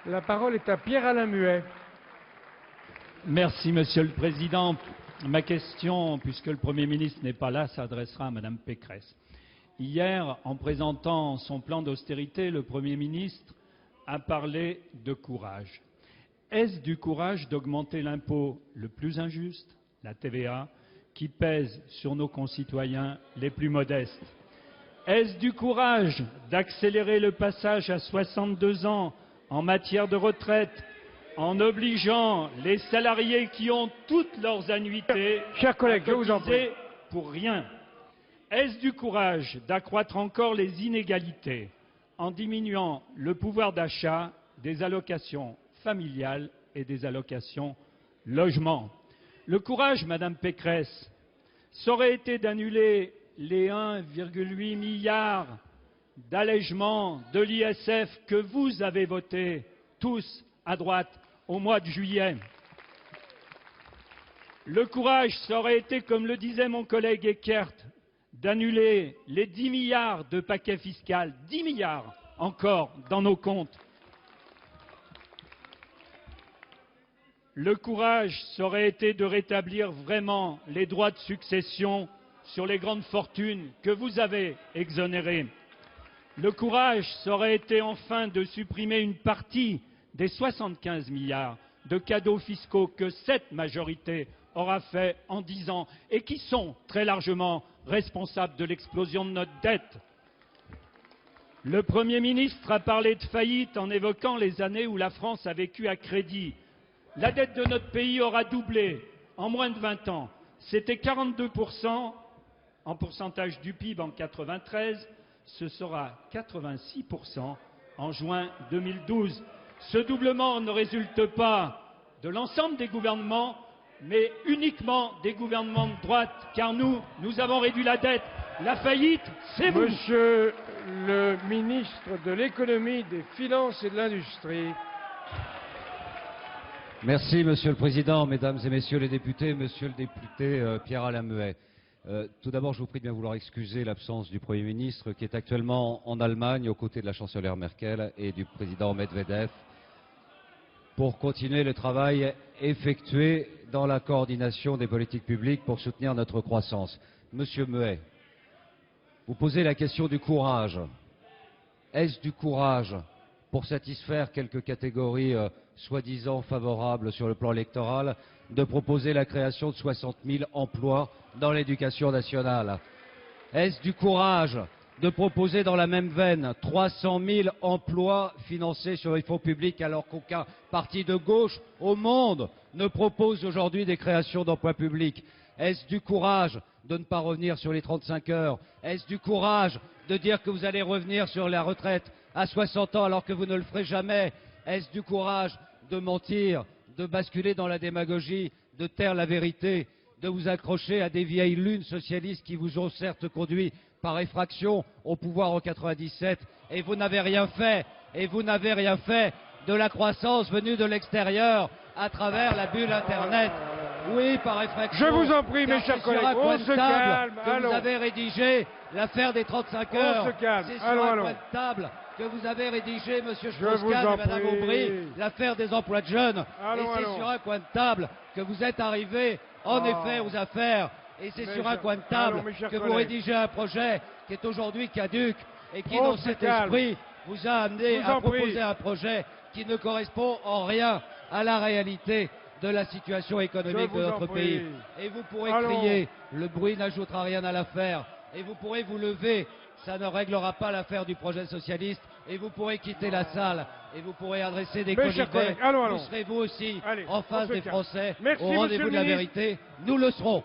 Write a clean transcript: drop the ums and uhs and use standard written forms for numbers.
La parole est à Pierre-Alain Muet. Merci, Monsieur le Président. Ma question, puisque le Premier ministre n'est pas là, s'adressera à Madame Pécresse. Hier, en présentant son plan d'austérité, le Premier ministre a parlé de courage. Est-ce du courage d'augmenter l'impôt le plus injuste, la TVA, qui pèse sur nos concitoyens les plus modestes? Est-ce du courage d'accélérer le passage à 62 ans en matière de retraite, en obligeant les salariés qui ont toutes leurs annuités Chers collègues, à je vous en prie. cotiser pour rien? Est-ce du courage d'accroître encore les inégalités en diminuant le pouvoir d'achat des allocations familiales et des allocations logement? Le courage, Madame Pécresse, ça aurait été d'annuler les 1,8 milliard d'allègements de l'ISF que vous avez votés tous à droite au mois de juillet. Le courage, ça aurait été, comme le disait mon collègue Eckert, d'annuler les 10 milliards de paquets fiscal, 10 milliards encore dans nos comptes. Le courage, ça aurait été de rétablir vraiment les droits de succession sur les grandes fortunes que vous avez exonérées. Le courage, ça aurait été enfin de supprimer une partie des 75 milliards de cadeaux fiscaux que cette majorité aura fait en 10 ans et qui sont très largement responsables de l'explosion de notre dette. Le Premier ministre a parlé de faillite en évoquant les années où la France a vécu à crédit. La dette de notre pays aura doublé en moins de 20 ans. C'était 42% en pourcentage du PIB en 1993, ce sera 86% en juin 2012. Ce doublement ne résulte pas de l'ensemble des gouvernements, mais uniquement des gouvernements de droite, car nous avons réduit la dette. La faillite, c'est vous. Monsieur le ministre de l'Économie, des Finances et de l'Industrie. Merci, Monsieur le Président, Mesdames et Messieurs les députés, Monsieur le député Pierre-Alain Muet. Tout d'abord, je vous prie de bien vouloir excuser l'absence du Premier ministre qui est actuellement en Allemagne aux côtés de la chancelière Merkel et du président Medvedev pour continuer le travail effectué dans la coordination des politiques publiques pour soutenir notre croissance. Monsieur Muet, vous posez la question du courage. Est-ce du courage pour satisfaire quelques catégories soi-disant favorables sur le plan électoral de proposer la création de 60 000 emplois dans l'éducation nationale? Est-ce du courage de proposer dans la même veine 300 000 emplois financés sur les fonds publics alors qu'aucun parti de gauche au monde ne propose aujourd'hui des créations d'emplois publics? Est-ce du courage de ne pas revenir sur les 35 heures? Est-ce du courage de dire que vous allez revenir sur la retraite à 60 ans alors que vous ne le ferez jamais? Est-ce du courage de mentir, de basculer dans la démagogie, de taire la vérité, de vous accrocher à des vieilles lunes socialistes qui vous ont certes conduit par effraction au pouvoir en 97, et vous n'avez rien fait, de la croissance venue de l'extérieur à travers la bulle Internet? Oui, par effraction. Je vous en prie, mes chers collègues, on se calme. Que vous avez rédigé l'affaire des 35 heures. On se calme. C'est sur un coin de table que vous avez rédigé, Monsieur Strauss-Kahn et Madame Aubry, l'affaire des emplois de jeunes. Et c'est sur un coin de table que vous êtes arrivés, en effet, aux affaires. Et c'est sur un coin de table que vous rédigez un projet qui est aujourd'hui caduc et qui, dans cet esprit, vous a amené à proposer un projet qui ne correspond en rien à la réalité de la situation économique de notre pays. Et vous pourrez crier, le bruit n'ajoutera rien à l'affaire. Et vous pourrez vous lever, ça ne réglera pas l'affaire du projet socialiste. Et vous pourrez quitter la salle et vous pourrez adresser des communiqués. Vous serez vous aussi en face des Français, au rendez-vous de la vérité. Nous le serons.